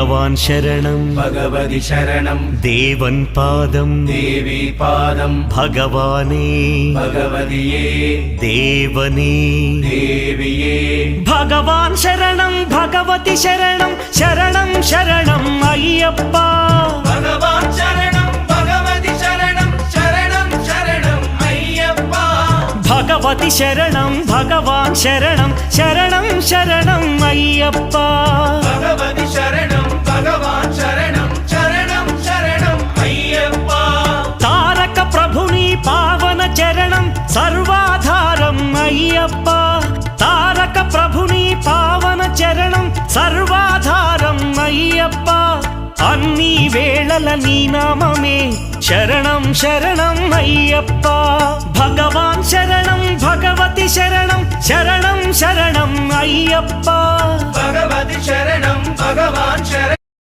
भगवान् शरणं भगवति शरणं देवन् पादं देवी पादं भगवाने भगवदिये देवने देविये भगवान् शरणं भगवति शरणं शरणं शरणं अय्यप्पा भगवान् शरणं भगवति शरणं शरणं शरणं अय्यप्पा भगवति शरणं भगवान् शरणं शरणं शरणं अय्यप्पा भगवति शरणं भगवान् शरणं शरणं शरणं अय्यप्पा तारक प्रभुनि पावन चरणं सर्वाधारं अय्यप्पा तारक प्रभुनि पावन चरणं सर्वाधारं अय्यप्पा अन्नी वेळల నీ నామమే శరణం శరణం అయ్యప్ప భగవాన్ శరణం భగవతి శరణం శరణం శరణం అయ్యప్ప भगवति शरणं भगवान् शरणं